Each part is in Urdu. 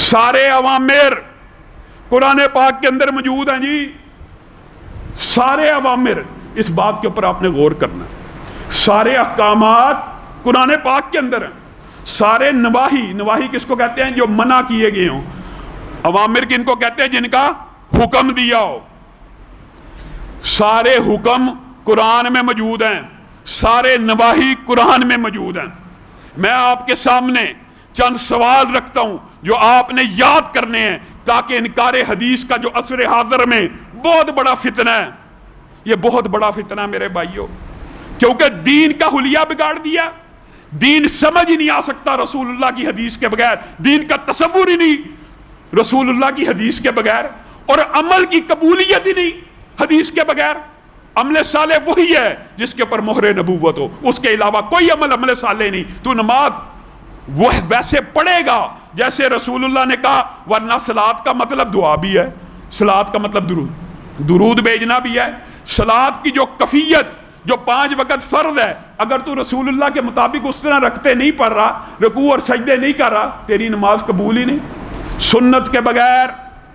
سارے اوامر قرآن پاک کے اندر موجود ہیں جی، سارے اوامر، اس بات کے اوپر آپ نے غور کرنا. سارے احکامات قرآن پاک کے اندر ہیں. سارے نواہی، نواہی کس کو کہتے ہیں؟ جو منع کیے گئے ہوں. اوامر کن کو کہتے ہیں؟ جن کا حکم دیا ہو. سارے حکم قرآن میں موجود ہیں، سارے نواہی قرآن میں موجود ہیں. میں آپ کے سامنے چند سوال رکھتا ہوں جو آپ نے یاد کرنے ہیں، تاکہ انکار حدیث کا جو عصر حاضر میں بہت بڑا فتنہ ہے، یہ بہت بڑا فتنہ ہے میرے بھائیوں، کیونکہ دین کا حلیہ بگاڑ دیا. دین سمجھ ہی نہیں آ سکتا رسول اللہ کی حدیث کے بغیر، دین کا تصور ہی نہیں رسول اللہ کی حدیث کے بغیر، اور عمل کی قبولیت ہی نہیں حدیث کے بغیر. عمل صالح وہی ہے جس کے اوپر مہر نبوت ہو، اس کے علاوہ کوئی عمل صالح نہیں. تو نماز وہ ویسے پڑھے گا جیسے رسول اللہ نے کہا، ورنہ صلات کا مطلب دعا بھی ہے، صلات کا مطلب درود بھیجنا بھی ہے. صلات کی جو کفیت، جو 5 وقت فرض ہے، اگر تو رسول اللہ کے مطابق اس طرح رکھتے نہیں پڑھ رہا، رکوع اور سجدے نہیں کر رہا، تیری نماز قبول ہی نہیں. سنت کے بغیر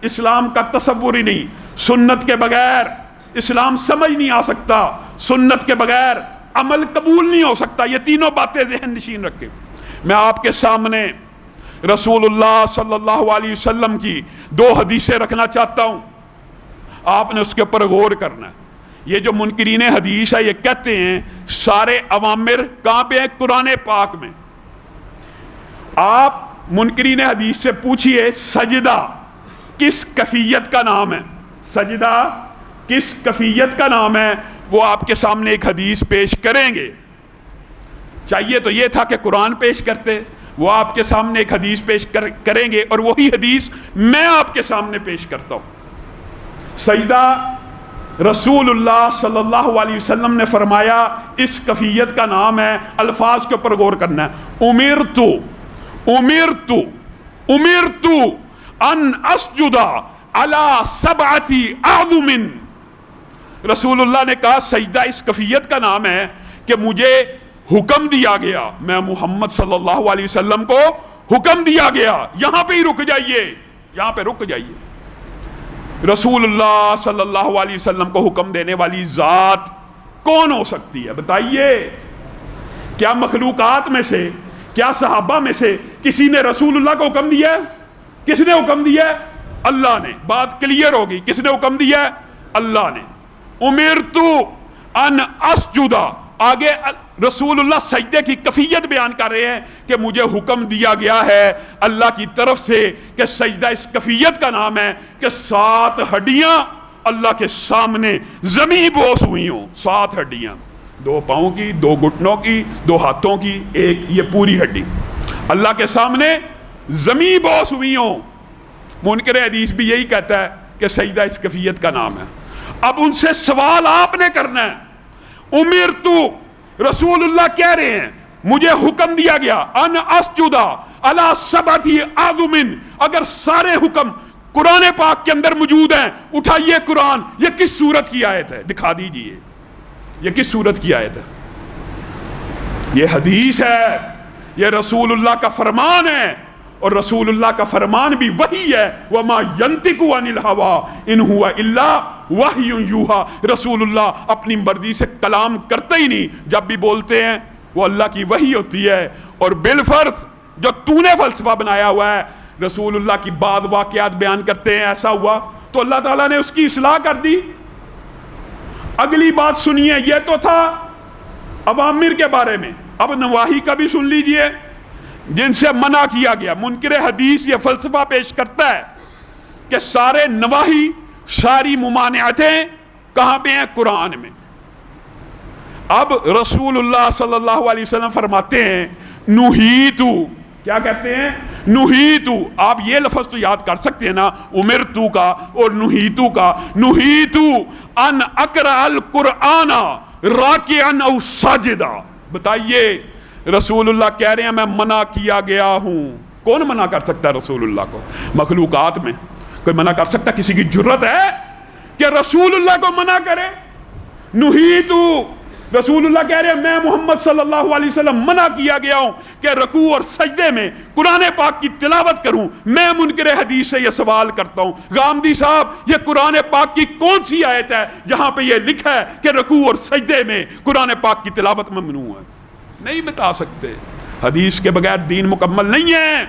اسلام کا تصور ہی نہیں، سنت کے بغیر اسلام سمجھ نہیں آ سکتا، سنت کے بغیر عمل قبول نہیں ہو سکتا. یہ تینوں باتیں ذہن نشین رکھیں. میں آپ کے سامنے رسول اللہ صلی اللہ علیہ وسلم کی 2 حدیثیں رکھنا چاہتا ہوں، آپ نے اس کے اوپر غور کرنا ہے. یہ جو منکرین حدیث ہے یہ کہتے ہیں سارے اوامر کہاں پہ ہیں؟ قرآن پاک میں. آپ منکرین حدیث سے پوچھئے سجدہ کس کیفیت کا نام ہے، سجدہ کس کیفیت کا نام ہے، وہ آپ کے سامنے ایک حدیث پیش کریں گے. چاہیے تو یہ تھا کہ قرآن پیش کرتے، وہ آپ کے سامنے ایک حدیث پیش کریں گے، اور وہی حدیث میں آپ کے سامنے پیش کرتا ہوں. سجدہ رسول اللہ صلی اللہ علیہ وسلم نے فرمایا اس کیفیت کا نام ہے، الفاظ کے اوپر غور کرنا ہے. امرتو ان اسجد علی 7 اعظم. رسول اللہ نے کہا سجدہ اس کیفیت کا نام ہے کہ مجھے حکم دیا گیا، میں محمد صلی اللہ علیہ وسلم کو حکم دیا گیا. یہاں پہ ہی رک جائیے، یہاں پہ رک جائیے. رسول اللہ صلی اللہ علیہ وسلم کو حکم دینے والی ذات کون ہو سکتی ہے؟ بتائیے. کیا مخلوقات میں سے، کیا صحابہ میں سے کسی نے رسول اللہ کو حکم دیا ہے؟ کس نے حکم دیا ہے؟ اللہ نے. بات کلیئر ہوگی، کس نے حکم دیا ہے؟ اللہ نے. امرتو ان اسجد، آگے رسول اللہ سجدے کی کیفیت بیان کر رہے ہیں کہ مجھے حکم دیا گیا ہے اللہ کی طرف سے کہ سجدہ اس کیفیت کا نام ہے کہ 7 ہڈیاں اللہ کے سامنے زمین بوس ہوئی ہوں. 7 ہڈیاں، 2 پاؤں کی، 2 گھٹنوں کی، 2 ہاتھوں کی، ایک یہ پوری ہڈی اللہ کے سامنے زمین بوس ہوئی ہوں. منکر حدیث بھی یہی کہتا ہے کہ سجدہ اس کیفیت کا نام ہے. اب ان سے سوال آپ نے کرنا ہے. امرتو، رسول اللہ کہہ رہے ہیں مجھے حکم دیا گیا ان اسجد علی 7 اعظم. اگر سارے حکم قرآن پاک کے اندر موجود ہیں، اٹھائیے قرآن، یہ کس سورت کی آیت ہے؟ دکھا دیجئے یہ کس سورت کی آیت ہے. یہ حدیث ہے، یہ رسول اللہ کا فرمان ہے، اور رسول اللہ کا فرمان بھی وحی ہے. وَمَا يَنْتِقُ عَنِ الْهَوَىٰ إِنْ هُوَ إِلَّا وَحْيٌ يُوحَىٰ. رسول اللہ اپنی مرضی سے کلام کرتے ہی نہیں، جب بھی بولتے ہیں وہ اللہ کی وحی ہوتی ہے. اور بالفرض جو تو نے فلسفہ بنایا ہوا ہے، رسول اللہ کی بعض واقعات بیان کرتے ہیں ایسا ہوا تو اللہ تعالیٰ نے اس کی اصلاح کر دی. اگلی بات سنیے، یہ تو تھا اوامر کے بارے میں، اب نواہی کا بھی سن لیجئے جن سے منع کیا گیا. منکر حدیث یہ فلسفہ پیش کرتا ہے کہ سارے نواہی، ساری ممانعتیں کہاں پہ ہیں؟ قرآن میں. اب رسول اللہ صلی اللہ علیہ وسلم فرماتے ہیں نہیتو، کیا کہتے ہیں؟ نہیتو. آپ یہ لفظ تو یاد کر سکتے ہیں نا، امرتو کا اور نہیتو کا. نہیتو ان اقرأ القرآن راکعا او ساجدا. بتائیے، رسول اللہ کہہ رہے ہیں میں منع کیا گیا ہوں. کون منع کر سکتا ہے رسول اللہ کو؟ مخلوقات میں کوئی منع کر سکتا؟ کسی کی جرت ہے کہ رسول اللہ کو منع کرے؟ نہیتو رسول اللہ کہہ رہے ہیں میں محمد صلی اللہ علیہ وسلم منع کیا گیا ہوں کہ رکوع اور سجدے میں قرآن پاک کی تلاوت کروں. میں منکر حدیث سے یہ سوال کرتا ہوں غامدی صاحب یہ قرآن پاک کی کون سی آیت ہے جہاں پہ یہ لکھا ہے کہ رکوع اور سجدے میں قرآن پاک کی تلاوت ممنوع ہے؟ نہیں بتا سکتے. حدیث کے بغیر دین مکمل نہیں ہے.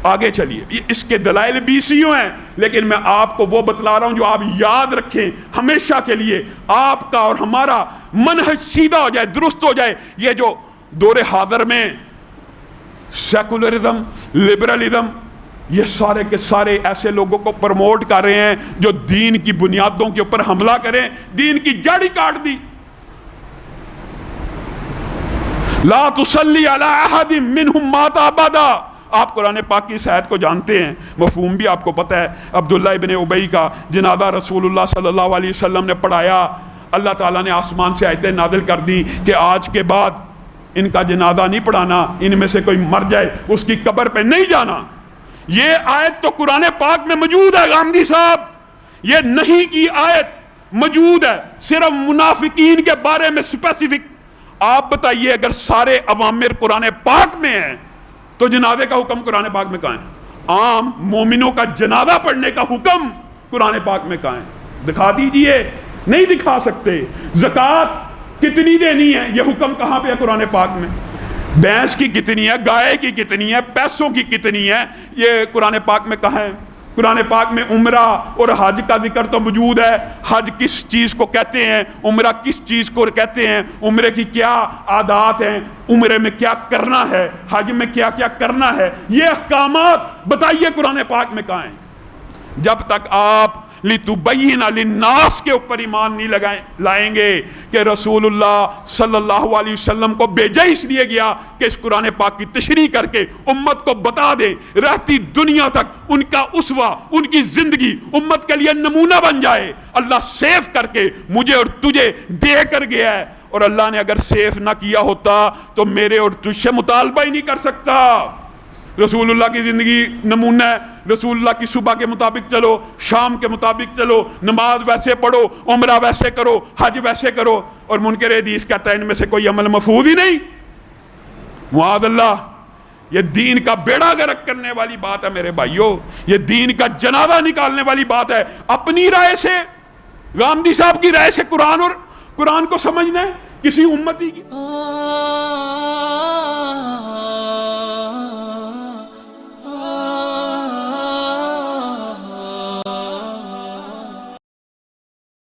آگے چلیے، اس کے دلائل 20 ہیں، لیکن میں آپ کو وہ بتلا رہا ہوں جو آپ یاد رکھیں ہمیشہ کے لیے. آپ کا اور ہمارا منہج سیدھا ہو جائے، درست ہو جائے. یہ جو دور حاضر میں سیکولرزم، لبرلزم، یہ سارے کے سارے ایسے لوگوں کو پروموٹ کر رہے ہیں جو دین کی بنیادوں کے اوپر حملہ کریں، دین کی جڑ ہی کاٹ دی. لا تصلی علی احد منہم مات ابدا. آپ قرآن پاک کی اس آیت کو جانتے ہیں، مفہوم بھی آپ کو پتہ ہے. عبداللہ ابن ابی کا جنازہ رسول اللہ صلی اللہ علیہ وسلم نے پڑھایا. اللہ تعالیٰ نے آسمان سے آیتیں نازل کر دی کہ آج کے بعد ان کا جنازہ نہیں پڑھانا، ان میں سے کوئی مر جائے اس کی قبر پہ نہیں جانا. یہ آیت تو قرآن پاک میں موجود ہے غامدی صاحب، یہ نہیں کی آیت موجود ہے صرف منافقین کے بارے میں اسپیسیفک. آپ بتائیے اگر سارے اوامر قرآن پاک میں ہیں تو جنازے کا حکم قرآن پاک میں کہاں ہے؟ عام مومنوں کا جنازہ پڑھنے کا حکم قرآن پاک میں کہاں ہے؟ دکھا دیجئے. نہیں دکھا سکتے. زکوٰۃ کتنی دینی ہے یہ حکم کہاں پہ ہے قرآن پاک میں؟ بھینس کی کتنی ہے، گائے کی کتنی ہے، پیسوں کی کتنی ہے، یہ قرآن پاک میں کہاں ہے؟ قرآن پاک میں عمرہ اور حج کا ذکر تو موجود ہے. حج کس چیز کو کہتے ہیں، عمرہ کس چیز کو کہتے ہیں، عمرے کی کیا عادات ہیں، عمرے میں کیا کرنا ہے، حج میں کیا کیا کرنا ہے، یہ احکامات بتائیے قرآن پاک میں کہاں ہیں؟ جب تک آپ لِتُبَيِّنَ لِلنَّاسِ کے اوپر ایمان نہیں لائیں گے کہ رسول اللہ صلی اللہ علیہ وسلم کو بھیجا اس لیے گیا کہ اس قرآن پاک کی تشریح کر کے امت کو بتا دے، رہتی دنیا تک ان کا اسوہ، ان کی زندگی امت کے لیے نمونہ بن جائے. اللہ سیف کر کے مجھے اور تجھے دے کر گیا ہے، اور اللہ نے اگر سیف نہ کیا ہوتا تو میرے اور تجھ سے مطالبہ ہی نہیں کر سکتا. رسول اللہ کی زندگی نمونہ ہے. رسول اللہ کی صبح کے مطابق چلو، شام کے مطابق چلو، نماز ویسے پڑھو، عمرہ ویسے کرو، حج ویسے کرو. اور منکر حدیث کہتا ہے ان میں سے کوئی عمل مفعول ہی نہیں. معاذ اللہ، یہ دین کا بیڑا غرق کرنے والی بات ہے میرے بھائیوں. یہ دین کا جنازہ نکالنے والی بات ہے. اپنی رائے سے، غامدی صاحب کی رائے سے قرآن کو سمجھنا ہے کسی امتی کی